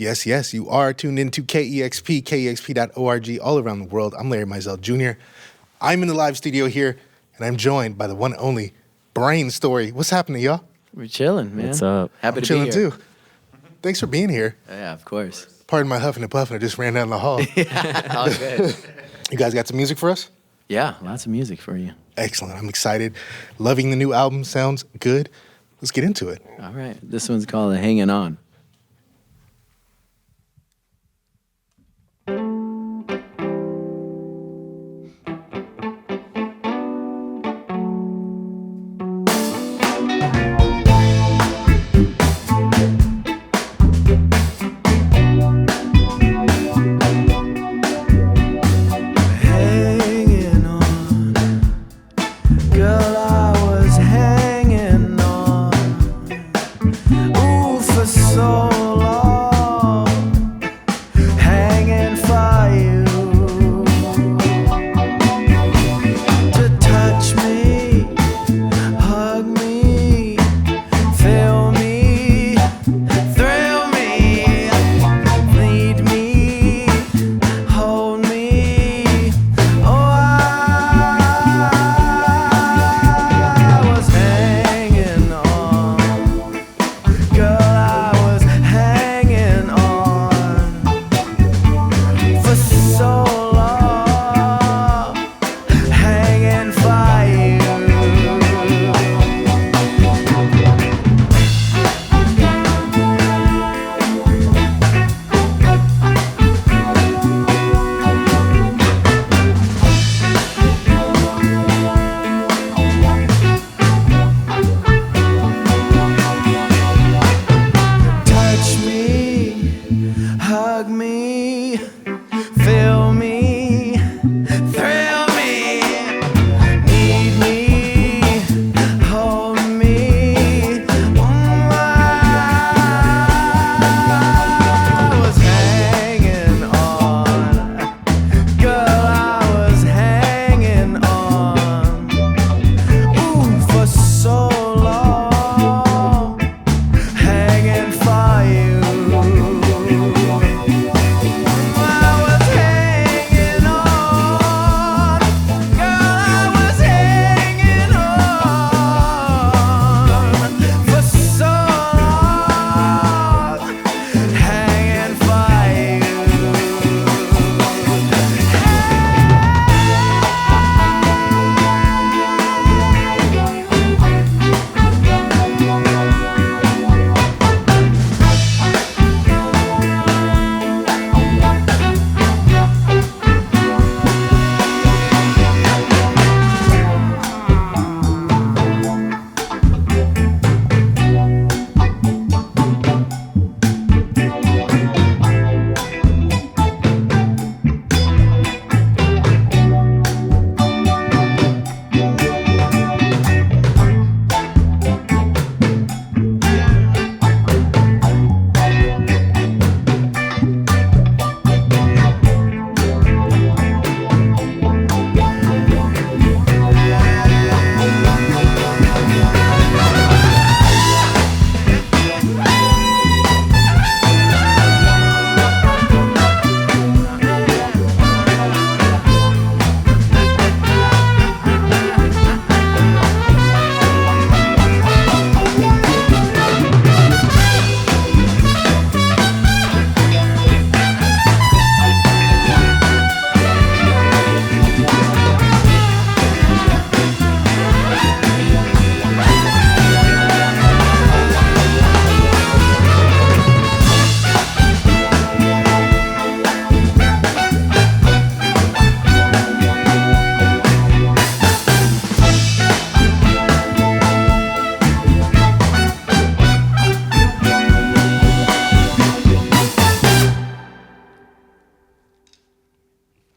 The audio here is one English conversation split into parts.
Yes, yes, you are tuned into KEXP, KEXP.org, all around the world. I'm Larry Mizell Jr. I'm in the live studio here, and I'm joined by the one and only Brainstory. What's happening, y'all? We're chilling, man. What's up? Happy I'm to chilling be here. too. Thanks for being here. Yeah, of course. Pardon my huffing and puffing. I just ran down the hall. All good. You guys got some music for us? Yeah, lots of music for you. Excellent. I'm excited. Loving the new album. Sounds good. Let's get into it. All right. This one's called Hanging On.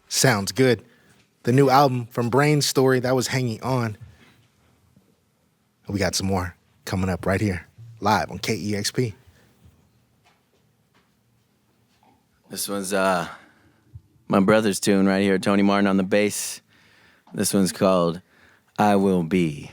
Sounds good. The new album from Brainstory, that was Hanging On. We got some more coming up right here, live on KEXP. This one's my brother's tune right here, Tony Martin on the bass. This one's called I Will Be.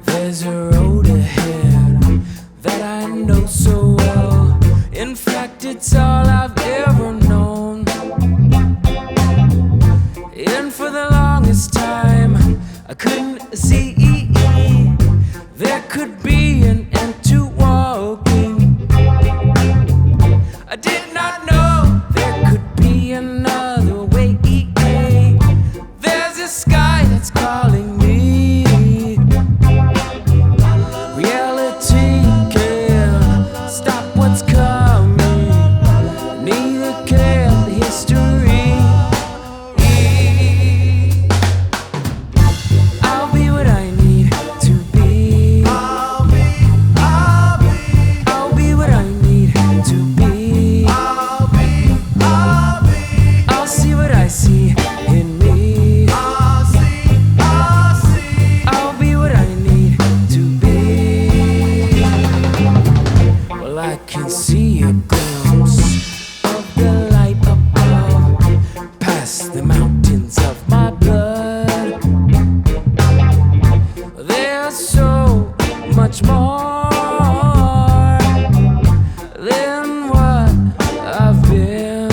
There's a road ahead that I know so well. In fact, it's all I've ever known. And for the longest time, I couldn't see there could be an end to walking. I did not know there could be another way. There's a sky that's calling me. Reality can't stop what's coming, neither can history. I'll be what I need to be. I'll be what I need to be. I'll see what I see in me. I'll be what I need to be. Well, I can see a glimpse of the light above, past the mountains of my blood. There's so much more than what I've been.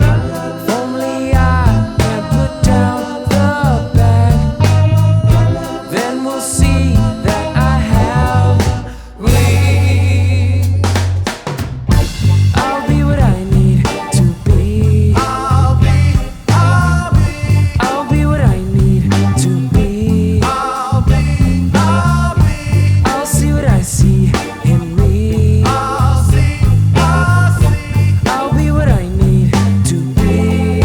If only I can put down the bag, then we'll see that I have wings. I'll be what I need to be. I'll be what I need to be. I'll see what I see in me. I'll be what I need to be.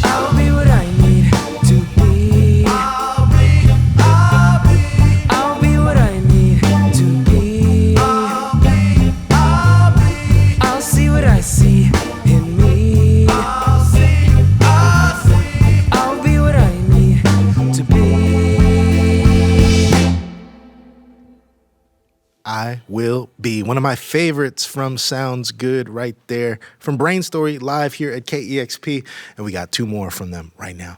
I'll be what I need to be. I'll be what I need to be. I'll see what I see in me. I'll be what I need to be. I Will Be. One of my favorites from Sounds Good right there. From Brainstory, live here at KEXP. And we got two more from them right now.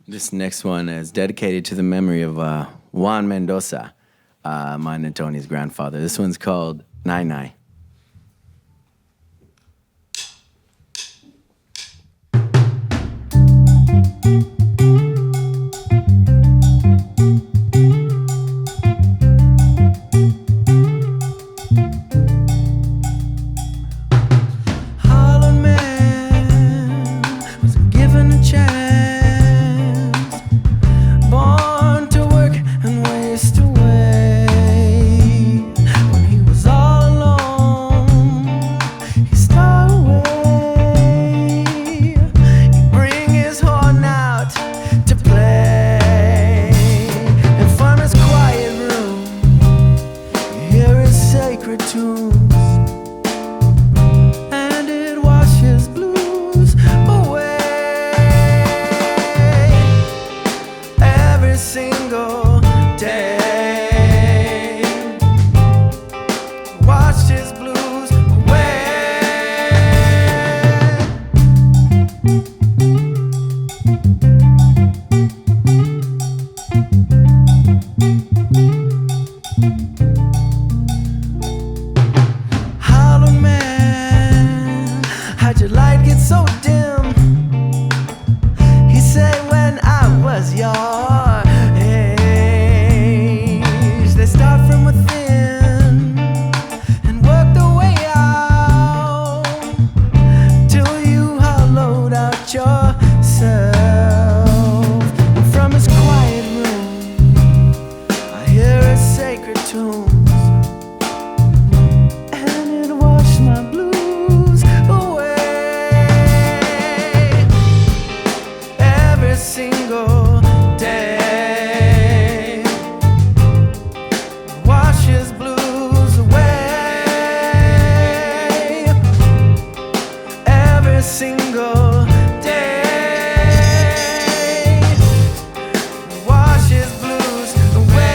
This next one is dedicated to the memory of Juan Mendoza, mine and Tony's grandfather. This one's called NyNy. Hollow man was given a chance, born to work and waste away. When he was all alone, about yourself. And from his quiet room, I hear a sacred tunes, and it washed my blues away. Every single day, wash his blues away. Every single day, wash his blues away.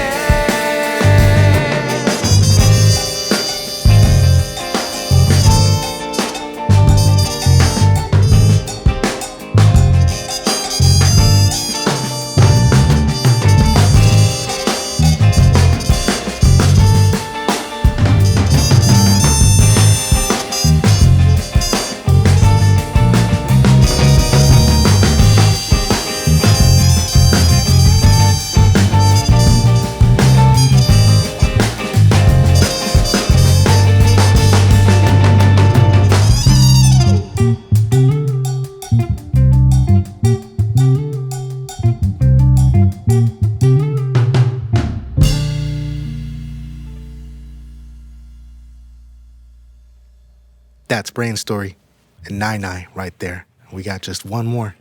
That's Brainstory and NyNy right there. We got just one more.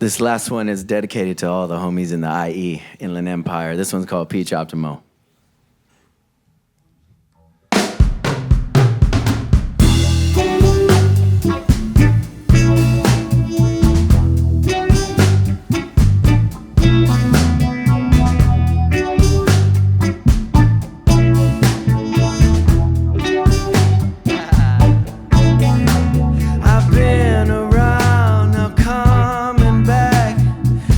This last one is dedicated to all the homies in the IE, Inland Empire. This one's called Peach Optimo. I've been around, now coming back.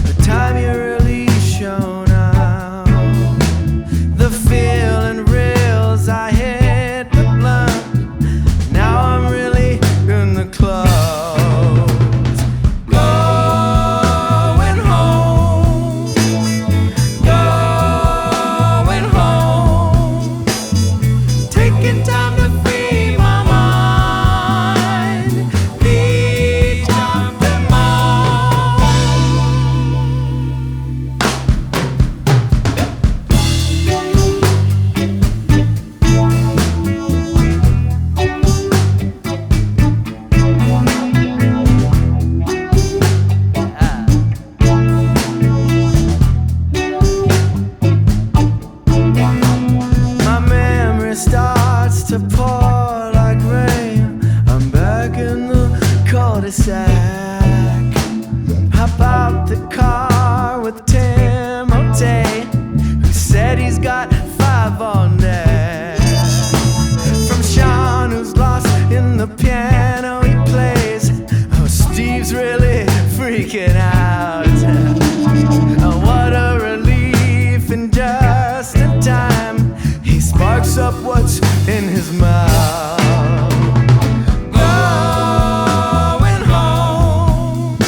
The time you really shown out. The feeling reels, I hit the blunt. Now I'm really in the clothes. Going home, going home. Taking time to free my mind. Beach Optimo. My memory starts to pour like rain. I'm back in the cul-de-sac. Hop out the car with Timothy, who said he's got 5 on deck. From Sean, who's lost in the piano he plays. Oh, Steve's really freaking out. Oh, what a relief, and just in time he sparks up what's in his mouth. Going home,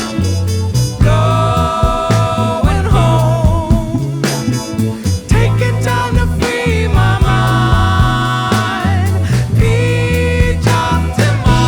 going home. Taking time to free my mind. Beach Optimo.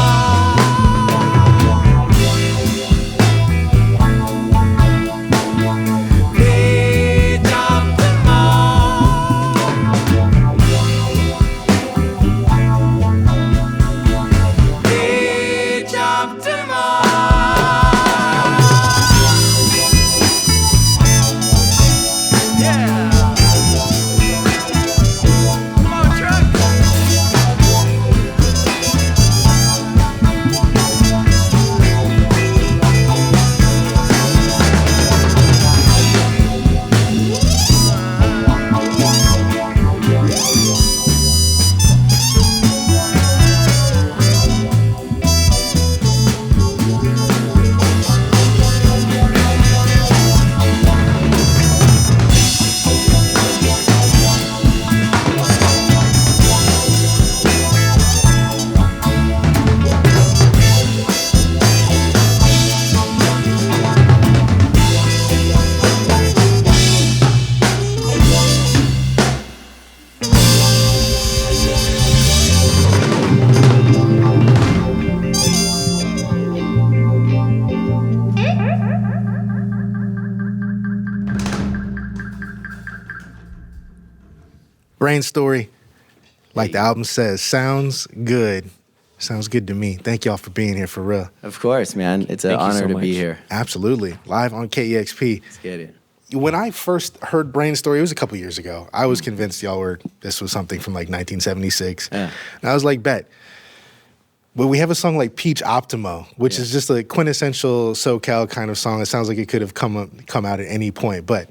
Brainstory, like the album says, sounds good. Sounds good to me. Thank y'all for being here for real. Of course, man. It's an Thank you honor so to much. be here. Absolutely. Live on KEXP. Let's get it. When I first heard Brainstory, it was a couple years ago. I was convinced this was something from like 1976. Yeah. And I was like, bet. But we have a song like Peach Optimo, which is just a quintessential SoCal kind of song. It sounds like it could have come out at any point. But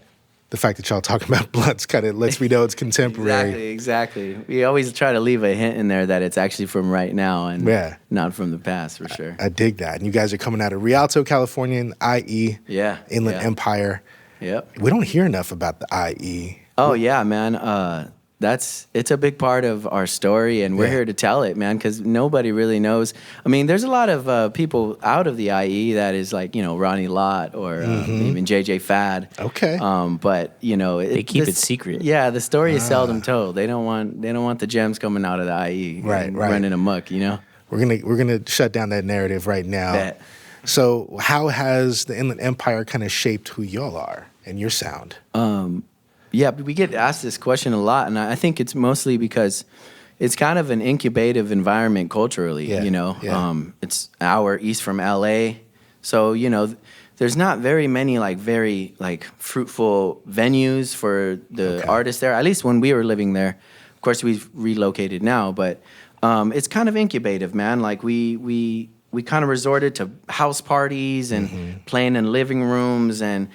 the fact that y'all talking about blunts kind of lets me know it's contemporary. Exactly. We always try to leave a hint in there that it's actually from right now and not from the past, for sure. I dig that. And you guys are coming out of Rialto, California, IE, Inland Empire. Yep. We don't hear enough about the IE. Oh, yeah, man. It's a big part of our story, and we're here to tell it, man, because nobody really knows. I mean, there's a lot of people out of the IE that is like, Ronnie Lott or even JJ Fad. Okay. But They keep it secret. Yeah, the story is seldom told. They don't want the gems coming out of the IE and running amok. We're gonna shut down that narrative right now. Bet. So how has the Inland Empire kind of shaped who y'all are and your sound? Yeah, we get asked this question a lot, and I think it's mostly because it's kind of an incubative environment culturally, It's an hour east from LA. So, there's not very many very fruitful venues for the artists there, at least when we were living there. Of course, we've relocated now, but it's kind of incubative, man. Like we kind of resorted to house parties and playing in living rooms and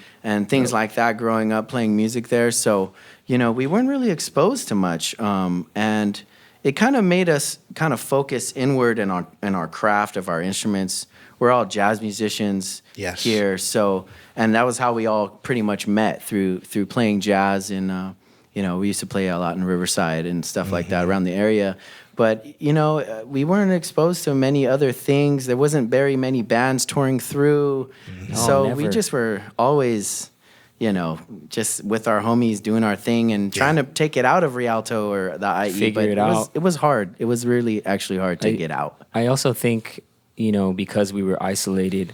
things like that growing up, playing music there. So, we weren't really exposed to much. And it kind of made us kind of focus inward in our craft of our instruments. We're all jazz musicians here. So, and that was how we all pretty much met through playing jazz in, we used to play a lot in Riverside and stuff like that around the area. But, we weren't exposed to many other things. There wasn't very many bands touring through. So we just were always, just with our homies doing our thing and trying to take it out of Rialto or the IE. Figure it out. It was hard. It was really actually hard to get out. I also think, because we were isolated,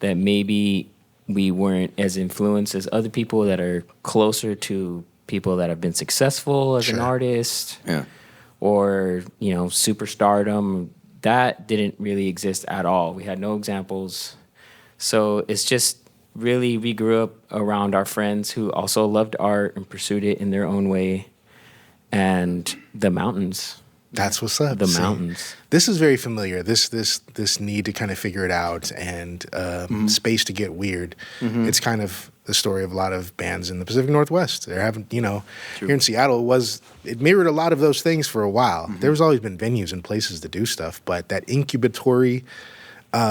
that maybe we weren't as influenced as other people that are closer to people that have been successful as an artist. Yeah. Or, superstardom. That didn't really exist at all. We had no examples. So it's just really, we grew up around our friends who also loved art and pursued it in their own way. And the mountains. That's what's up. The mountains. This is very familiar. This need to kind of figure it out and space to get weird. It's kind of the story of a lot of bands in the Pacific Northwest. They're having, here in Seattle, it mirrored a lot of those things for a while. There's always been venues and places to do stuff, but that incubatory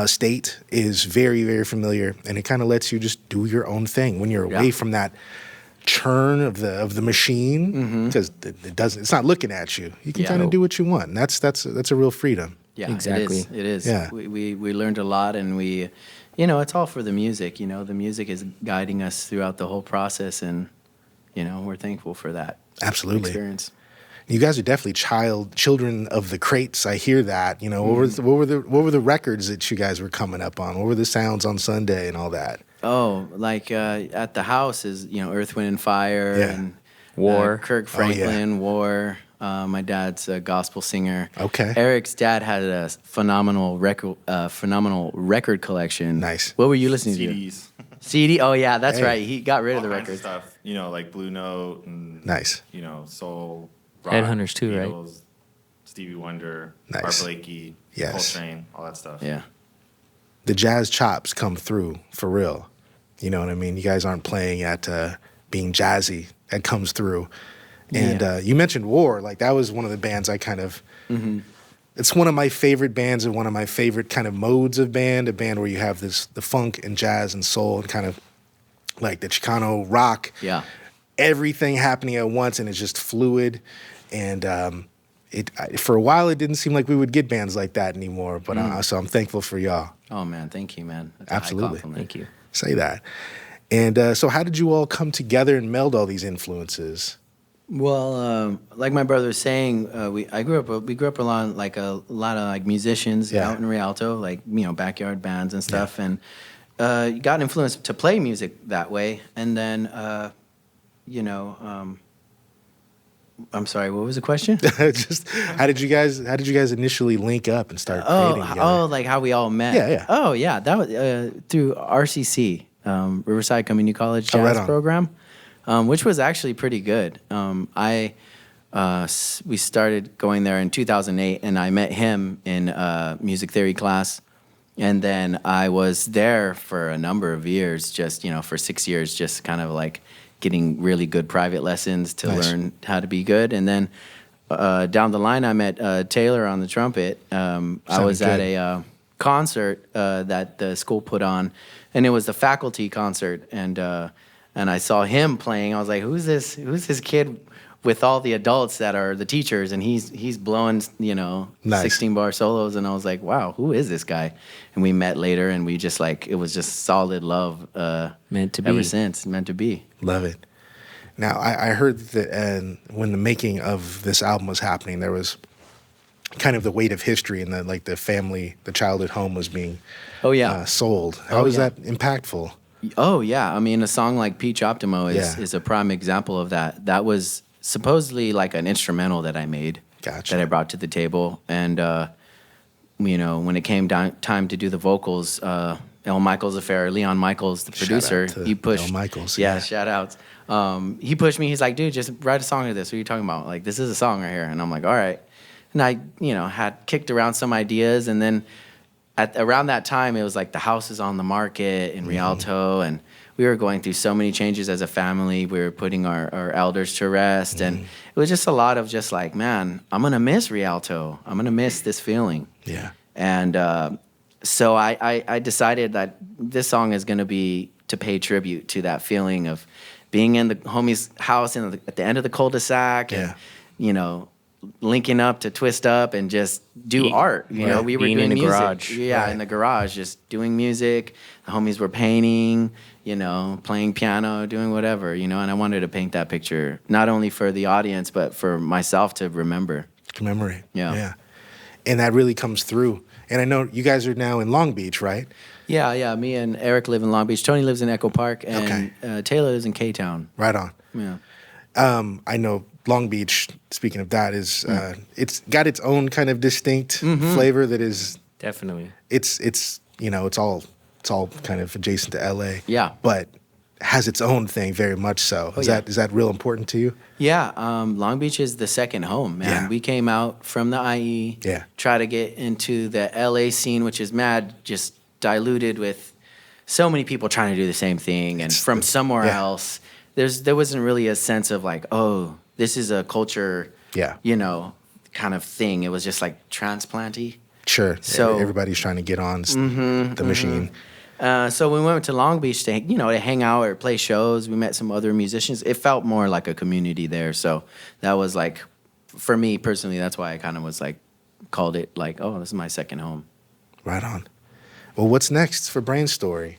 state is very, very familiar, and it kind of lets you just do your own thing when you're away from that churn of the machine, because it's not looking at you. You can kind of do what you want. And that's a real freedom. Yeah, exactly. It is. Yeah. We learned a lot, and we, it's all for the music. The music is guiding us throughout the whole process, and we're thankful for that. Absolutely. Experience. You guys are definitely children of the crates. I hear that. What were the records that you guys were coming up on? What were the sounds on Sunday and all that? Oh, at the house is Earth, Wind, and Fire and War. Kirk Franklin, War. My dad's a gospel singer. Okay. Eric's dad had a phenomenal record collection. Nice. What were you listening CDs. to? CD. Oh yeah, that's Hey. right. He got rid of the All kinds records. stuff, like Blue Note and Nice. soul, rock, Headhunters too, right? Beatles, Stevie Wonder, Nice. Art Blakey, Yes. Coltrane, all that stuff. Yeah. The jazz chops come through for real. You know what I mean? You guys aren't playing at being jazzy. That comes through. And you mentioned War. That was one of the bands I kind of... It's one of my favorite bands and one of my favorite kind of modes of band, a band where you have the funk and jazz and soul and kind of like the Chicano rock. Yeah. Everything happening at once, and it's just fluid. And for a while, it didn't seem like we would get bands like that anymore. But so I'm thankful for y'all. Oh man, thank you, man. That's a high Absolutely. compliment. Thank you. Say that. And so how did you all come together and meld all these influences? Well, like my brother was saying, we grew up around a lot of musicians out in Rialto, backyard bands and stuff, and got influenced to play music that way. And then, I'm sorry, what was the question? Just how did you guys initially link up and start creating together? Oh, like how we all met. Yeah. Oh, yeah. That was through RCC, Riverside Community College Jazz right on. Program, which was actually pretty good. We started going there in 2008, and I met him in music theory class. And then I was there for a number of years, just, for 6 years, just kind of like getting really good private lessons to learn how to be good. And then down the line, I met Taylor on the trumpet. I was at a concert that the school put on, and it was the faculty concert. And I saw him playing. I was like, who's this kid with all the adults that are the teachers, and he's blowing, 16-bar solos, and I was like, wow, who is this guy? And we met later, and we just it was just solid love. Meant to be. Ever since, meant to be. Love it. Now, I heard that when the making of this album was happening, there was kind of the weight of history, and the childhood home was being sold. How was that impactful? Oh, yeah. I mean, a song like Peach Optimo is a prime example of that. That was supposedly like an instrumental that I made, Gotcha. that I brought to the table. And, when it came time to do the vocals, El Michaels affair, Leon Michaels, the producer, he pushed. El Michaels. Yeah, shout outs. He pushed me. He's like, dude, just write a song of this. What are you talking about? Like, this is a song right here. And I'm like, all right. And I, had kicked around some ideas. And then around that time, it was like the house is on the market in Rialto. And we were going through so many changes as a family. We were putting our elders to rest. And it was just a lot of just like, man, I'm going to miss Rialto. I'm going to miss this feeling. Yeah. And so I decided that this song is going to be to pay tribute to that feeling of being in the homie's house at the end of the cul-de-sac and, linking up to twist up and just do art. We were being doing in the music. garage. Yeah, in the garage, just doing music. The homies were painting, playing piano, doing whatever, and I wanted to paint that picture, not only for the audience, but for myself to remember. Commemorate. Yeah. And that really comes through. And I know you guys are now in Long Beach, right? Yeah. Me and Eric live in Long Beach. Tony lives in Echo Park, and Taylor lives in K-Town. Right on. Yeah. I know Long Beach, speaking of that, is it's got its own kind of distinct flavor that is Definitely. It's all kind of adjacent to LA. Yeah. But has its own thing very much so. Is that real important to you? Yeah, Long Beach is the second home, man. Yeah. We came out from the IE, try to get into the LA scene, which is just diluted with so many people trying to do the same thing, and from somewhere else. There wasn't really a sense of like, oh, this is a culture, kind of thing. It was just like transplanty. Sure. So everybody's trying to get on the machine. So we went to Long Beach to hang out or play shows. We met some other musicians. It felt more like a community there. So that was like, for me personally, that's why I kind of was like, called it like, oh, this is my second home. Right on. Well, what's next for Brainstory?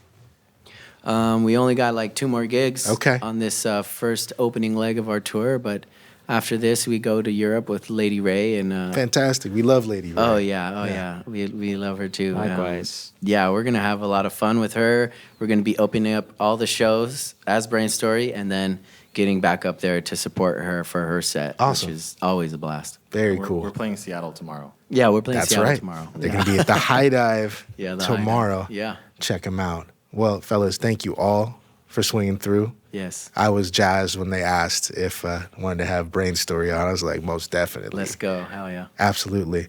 We only got like 2 more gigs on this first opening leg of our tour, but after this we go to Europe with Lady Ray and fantastic. We love Lady Ray. Oh yeah. We love her too. Likewise. We're gonna have a lot of fun with her. We're gonna be opening up all the shows as Brainstory, and then getting back up there to support her for her set, awesome. Which is always a blast. Very cool. We're playing Seattle tomorrow. Yeah, we're playing That's Seattle right. tomorrow. They're going to be at the High Dive tomorrow. High Dive. Yeah. Check them out. Well, fellas, thank you all for swinging through. Yes. I was jazzed when they asked if I wanted to have Brainstory on. I was like, most definitely. Let's go. Hell yeah. Absolutely.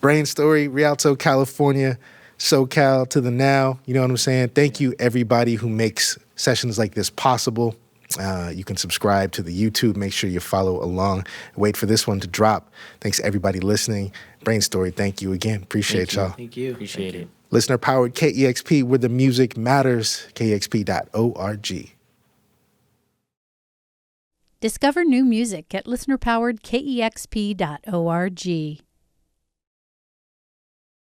Brainstory, Rialto, California, SoCal to the now. You know what I'm saying? Thank you, everybody who makes sessions like this possible. You can subscribe to the YouTube. Make sure you follow along. Wait for this one to drop. Thanks, everybody listening. Brainstory, thank you again. Appreciate y'all. Thank you. Appreciate it. Listener-powered KEXP, where the music matters. KEXP.org. Discover new music at listener-powered KEXP.org.